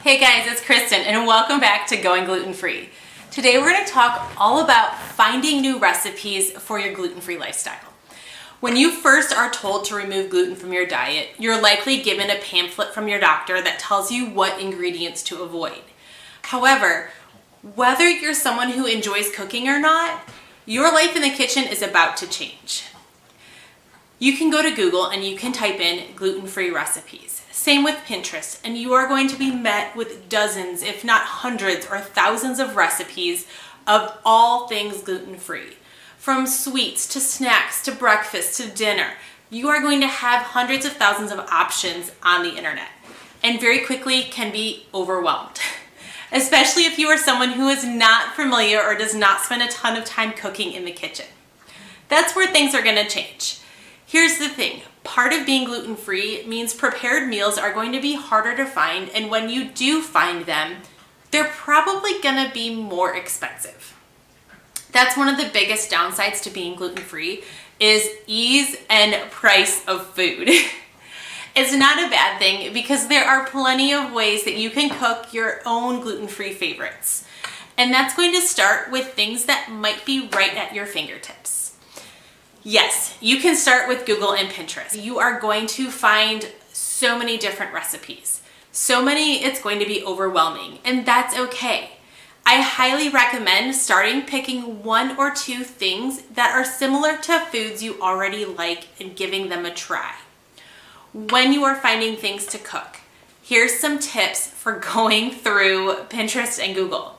Hey guys, it's Kristen and welcome back to Going Gluten-Free. Today we're going to talk all about finding new recipes for your gluten-free lifestyle. When you first are told to remove gluten from your diet, you're likely given a pamphlet from your doctor that tells you what ingredients to avoid. However, whether you're someone who enjoys cooking or not, your life in the kitchen is about to change. You can go to Google and you can type in gluten-free recipes. Same with Pinterest, and you are going to be met with dozens, if not hundreds or thousands of recipes of all things gluten-free. From sweets to snacks to breakfast to dinner, you are going to have hundreds of thousands of options on the internet, and very quickly can be overwhelmed. Especially if you are someone who is not familiar or does not spend a ton of time cooking in the kitchen. That's where things are going to change. Here's the thing, part of being gluten-free means prepared meals are going to be harder to find, and when you do find them, they're probably gonna be more expensive. That's one of the biggest downsides to being gluten-free is ease and price of food. It's not a bad thing because there are plenty of ways that you can cook your own gluten-free favorites. And that's going to start with things that might be right at your fingertips. Yes, you can start with Google and Pinterest. You are going to find so many different recipes. So many, it's going to be overwhelming, and that's okay. I highly recommend starting picking one or two things that are similar to foods you already like and giving them a try. When you are finding things to cook, here's some tips for going through Pinterest and Google.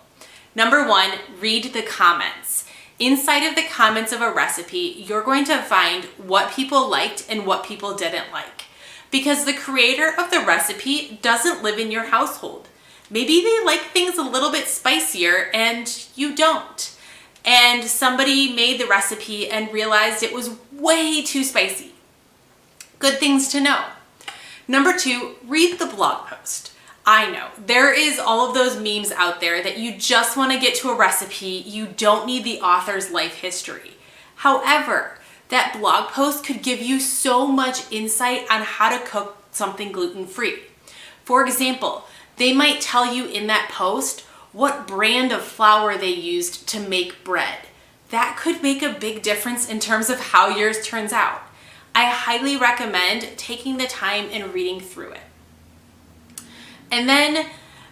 Number one, read the comments. Inside of the comments of a recipe, you're going to find what people liked and what people didn't like. Because the creator of the recipe doesn't live in your household. Maybe they like things a little bit spicier and you don't. And somebody made the recipe and realized it was way too spicy. Good things to know. Number two, read the blog post. I know, there is all of those memes out there that you just want to get to a recipe, you don't need the author's life history. However, that blog post could give you so much insight on how to cook something gluten-free. For example, they might tell you in that post what brand of flour they used to make bread. That could make a big difference in terms of how yours turns out. I highly recommend taking the time and reading through it. And then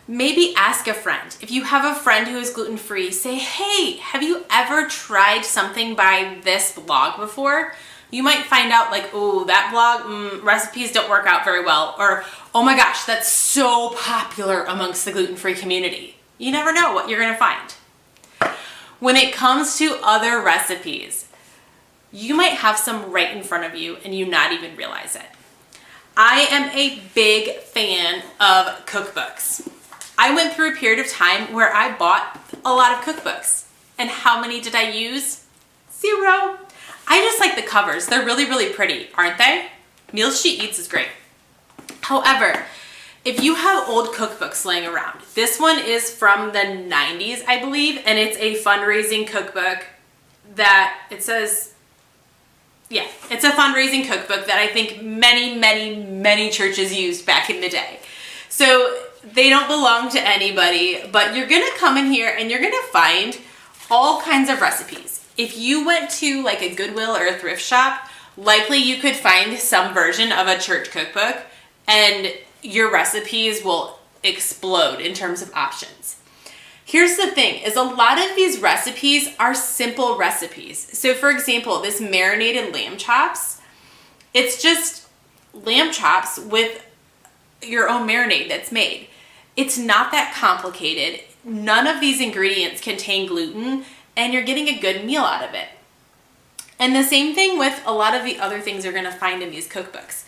maybe ask a friend. If you have a friend who is gluten-free, say, hey, have you ever tried something by this blog before? You might find out like, oh, that blog, recipes don't work out very well. Or, oh my gosh, that's so popular amongst the gluten-free community. You never know what you're gonna find. When it comes to other recipes, you might have some right in front of you and you not even realize it. I am a big fan of cookbooks. I went through a period of time where I bought a lot of cookbooks. And how many did I use? 0. I just like the covers. They're really, really pretty, aren't they? Meals She Eats is great. However, if you have old cookbooks laying around, this one is from the 90s, I believe, and it's a fundraising cookbook that it says, yeah, it's a fundraising cookbook that I think many churches used back in the day. So they don't belong to anybody, but you're gonna come in here and you're gonna find all kinds of recipes. If you went to like a Goodwill or a thrift shop, likely you could find some version of a church cookbook and your recipes will explode in terms of options. Here's the thing, is a lot of these recipes are simple recipes. So for example, this marinated lamb chops, it's just lamb chops with your own marinade that's made. It's not that complicated. None of these ingredients contain gluten and you're getting a good meal out of it. And the same thing with a lot of the other things you're gonna find in these cookbooks.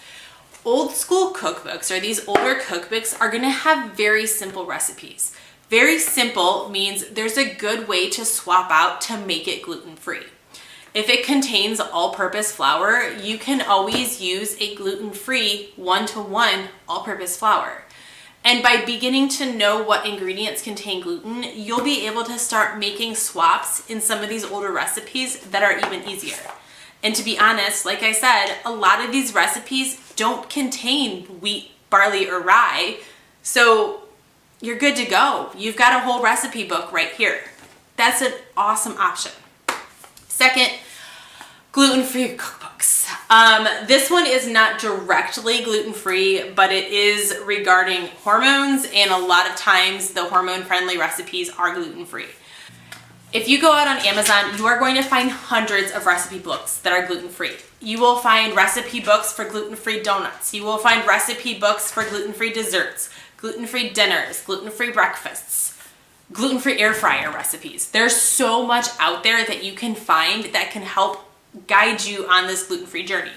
Old school cookbooks or these older cookbooks are gonna have very simple recipes. Very simple means there's a good way to swap out to make it gluten-free. If it contains all-purpose flour, you can always use a gluten-free 1-to-1 all-purpose flour. And by beginning to know what ingredients contain gluten, you'll be able to start making swaps in some of these older recipes that are even easier. And to be honest, like I said, a lot of these recipes don't contain wheat, barley, or rye, so you're good to go. You've got a whole recipe book right here. That's an awesome option. Second, gluten-free cookbooks. This one is not directly gluten-free, but it is regarding hormones, and a lot of times the hormone-friendly recipes are gluten-free. If you go out on Amazon, you are going to find hundreds of recipe books that are gluten-free. You will find recipe books for gluten-free donuts. You will find recipe books for gluten-free desserts, gluten-free dinners, gluten-free breakfasts, gluten-free air fryer recipes. There's so much out there that you can find that can help guide you on this gluten-free journey.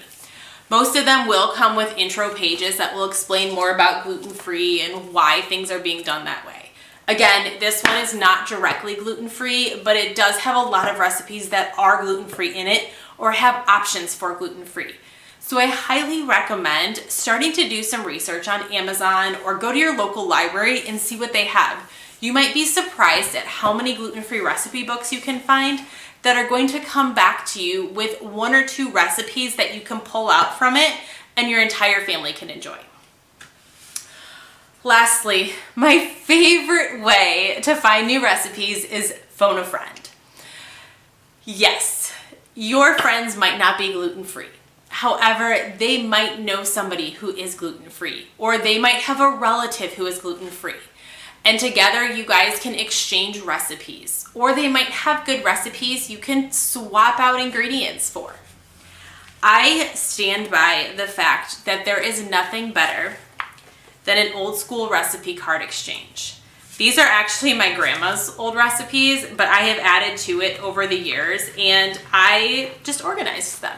Most of them will come with intro pages that will explain more about gluten-free and why things are being done that way. Again, this one is not directly gluten-free, but it does have a lot of recipes that are gluten-free in it or have options for gluten-free. So I highly recommend starting to do some research on Amazon or go to your local library and see what they have. You might be surprised at how many gluten-free recipe books you can find that are going to come back to you with 1 or 2 recipes that you can pull out from it and your entire family can enjoy. Lastly, my favorite way to find new recipes is phone a friend. Yes, your friends might not be gluten-free. However, they might know somebody who is gluten-free, or they might have a relative who is gluten-free. And together you guys can exchange recipes, or they might have good recipes you can swap out ingredients for. I stand by the fact that there is nothing better than an old school recipe card exchange. These are actually my grandma's old recipes, but I have added to it over the years and I just organized them.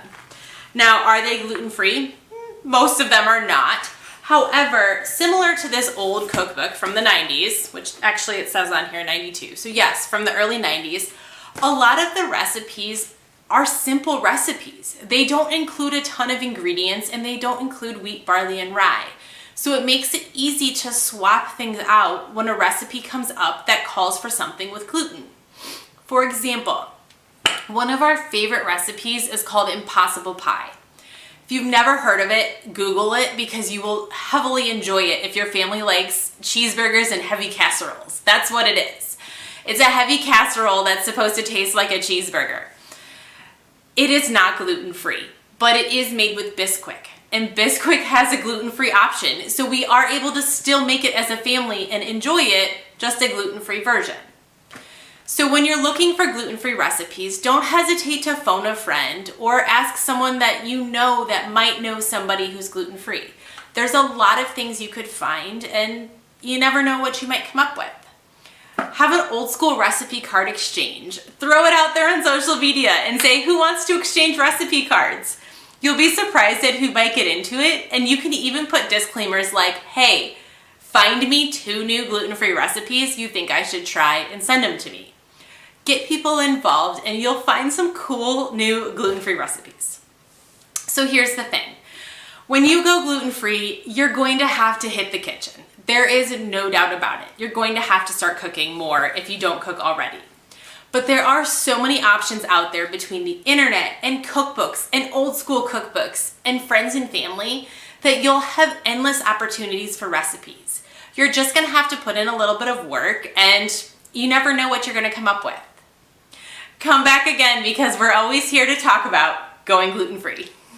Now, are they gluten-free? Most of them are not. However, similar to this old cookbook from the 90s, which actually it says on here 92, so yes, from the early 90s, a lot of the recipes are simple recipes. They don't include a ton of ingredients and they don't include wheat, barley, and rye. So it makes it easy to swap things out when a recipe comes up that calls for something with gluten. For example, one of our favorite recipes is called Impossible Pie. If you've never heard of it, Google it because you will heavily enjoy it if your family likes cheeseburgers and heavy casseroles. That's what it is. It's a heavy casserole that's supposed to taste like a cheeseburger. It is not gluten-free, but it is made with Bisquick. And Bisquick has a gluten-free option, so we are able to still make it as a family and enjoy it, just a gluten-free version. So when you're looking for gluten-free recipes, don't hesitate to phone a friend or ask someone that you know that might know somebody who's gluten-free. There's a lot of things you could find and you never know what you might come up with. Have an old school recipe card exchange. Throw it out there on social media and say, who wants to exchange recipe cards? You'll be surprised at who might get into it, and you can even put disclaimers like, hey, find me 2 new gluten-free recipes you think I should try and send them to me. Get people involved and you'll find some cool new gluten-free recipes. So here's the thing. When you go gluten-free, you're going to have to hit the kitchen. There is no doubt about it. You're going to have to start cooking more if you don't cook already. But there are so many options out there between the internet and cookbooks and old school cookbooks and friends and family that you'll have endless opportunities for recipes. You're just gonna have to put in a little bit of work and you never know what you're gonna come up with. Come back again because we're always here to talk about going gluten-free.